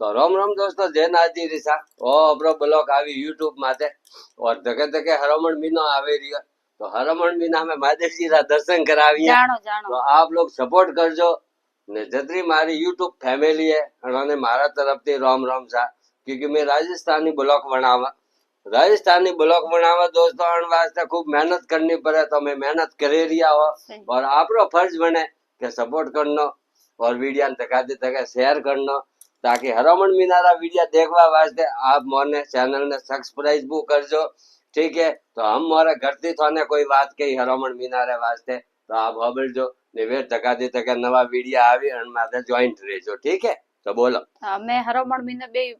तो राम राम दोस्तों, जय नाथ जी रिसा ओ अपनो ब्लॉग आवी यूट्यूब माते और धके धके हरमण मीनो आवे रियो। तो हरमण मीना में महादेव जी रा दर्शन कराविया। जानो जानो तो आप लोग सपोर्ट करजो ने जतरी मारी यूट्यूब फैमिली है उन्होंने मारा तरफ थी राम राम सा, क्योंकि मैं राजस्थानी ब्लॉग बनावा दोस्तों अन वास्ते खूब मेहनत करनी पड़े। तो मैं मेहनत करे रिया हो और आपरो फर्ज बने के सपोर्ट करनो और वीडियो धका दे धके शेयर करनो, ताकि हरमण मीनारा वीडियो देखवा वास्ते आप मोने चैनल ने सब्सक्राइब भी करजो। ठीक है, तो हम मोरे घर थी थाने कोई बात कही हरमण मीनारे वास्ते तो आप होबलजो ने वे धका दे धके नवा वीडियो आवी अन माथे जॉइंट रहेजो। ठीक है, तो बोलो। मैं हरमण मीने बे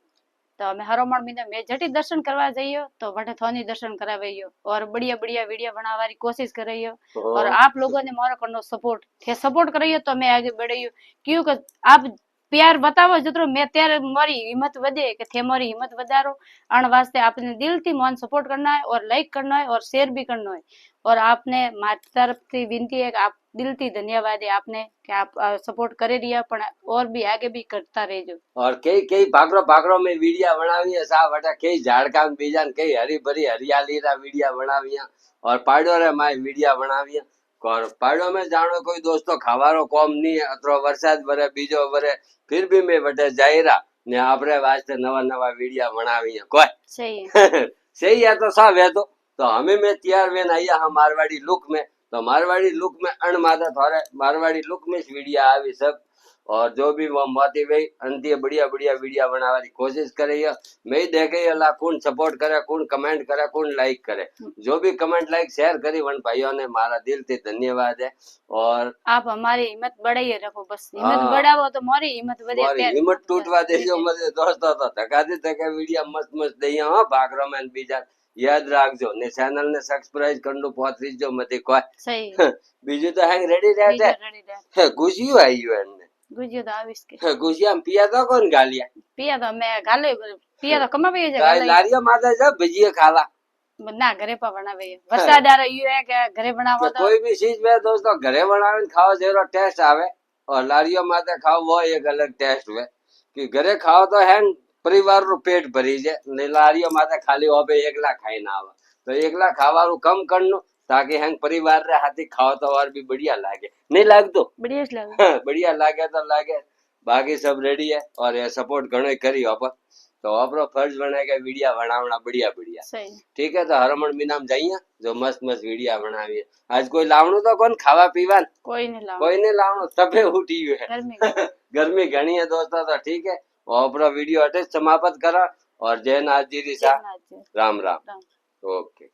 तो અમે હરોમણ મીને મેં જટી દર્શન કરવા જઈયો तो वटे थोनी दर्शन करावैयो और बढ़िया बढ़िया वीडियो बनावारी कोशिश करैयो और आप लोगों ने मारो करनो सपोर्ट थे सपोर्ट करैयो तो मैं आगे बढ़ैयो। क्योंकि आप प्यार बतावो जतरो मैं त्यारे मारी हिम्मत वधे के थे मारी हिम्मत वधारो अण वास्ते आपने दिल थी मन सपोर्ट करना है और लाइक करना है और शेयर भी करना है। और आपने मारी तरफ से विनती है कि आप दिल थी धन्यवाद है आपने कि आप सपोर्ट करे रिया पण और भी आगे भी करता रहेजो। और कई कई भागरो में वीडियो बनावी है सा वटा कई झाड़का में बीजा कई हरी भरी हरियाली रा वीडियो बनावी और पाड़ो रे माय वीडियो बनावी और पाड़ो में जानो कोई दोस्तों खावारो कॉम नहीं है अतरो वरसाद भरे बीजो भरे फिर भी मैं वटे जायरा ने आपरे वास्ते नवा नवा वीडियो बनावी कोई सही है सही है तो साफ है। तो हमें मैं तैयार वेन आया हम मारवाड़ी लुक में। तो मारवाड़ी लुक में अण माता थोड़े मारवाड़ी लुक में वीडियो आवी सब और जो भी वो मोती भाई अंतिय बढ़िया बढ़िया वीडियो बनाने की कोशिश करे। मैं देखे अल्लाह कौन सपोर्ट करे कौन कमेंट करे कौन लाइक करे, जो भी कमेंट लाइक शेयर करी वन भाइयों ने मारा दिल से धन्यवाद है। और आप हमारी हिम्मत बढ़ाइए रखो, बस हिम्मत बढ़ावो तो हमारी हिम्मत बढ़े, हिम्मत टूटवा देजो मजे दोस्तों। तो धका दे धका वीडियो मस्त मस्त दइया हो भागरो में बीजा याद राखजो ने चैनल ने सब्सक्राइब करनो पहुंचीजो मते कोई सही बीजू तो हैंग रेडी रहते खुशी आई है गुजियो तो आविस के गुजिया में पिया तो कौन गालिया पिया तो मैं गाले पिया तो कमा पे गाले लारिया माता जब भजिया खाला ना घरे पर बनावे वरसाद आ रही है के घरे बनावा तो कोई भी चीज में दोस्तों घरे बनावे खाओ जरो टेस्ट आवे और लारियो माते खाओ वो एक अलग टेस्ट हुए कि घरे खाओ तो है परिवार रो पेट भरी जे ने लारियो माते खाली ओबे एकला खाई ना आवे। तो एकला खावारू कम करनो ताकि हम परिवार रे हाथी खाओ तो और भी बढ़िया लागे नहीं लागतो बढ़िया लागे बढ़िया लागे तो लागे बाकी सब रेडी है और ये सपोर्ट घणो करी अपन। तो अपनो फर्ज बनेगा वीडियो बनावना बढ़िया बढ़िया सही। ठीक है, तो हरमण मीना में जाइए जो मस्त मस्त वीडियो बनावी। आज कोई लावणु तो कौन खावा पीवा कोई नहीं लावणु सबे उठी है गर्मी घनी है दोस्तों। तो ठीक है और अपना वीडियो अटे समाप्त करा और जय नाथ जी रिसा राम राम ओके।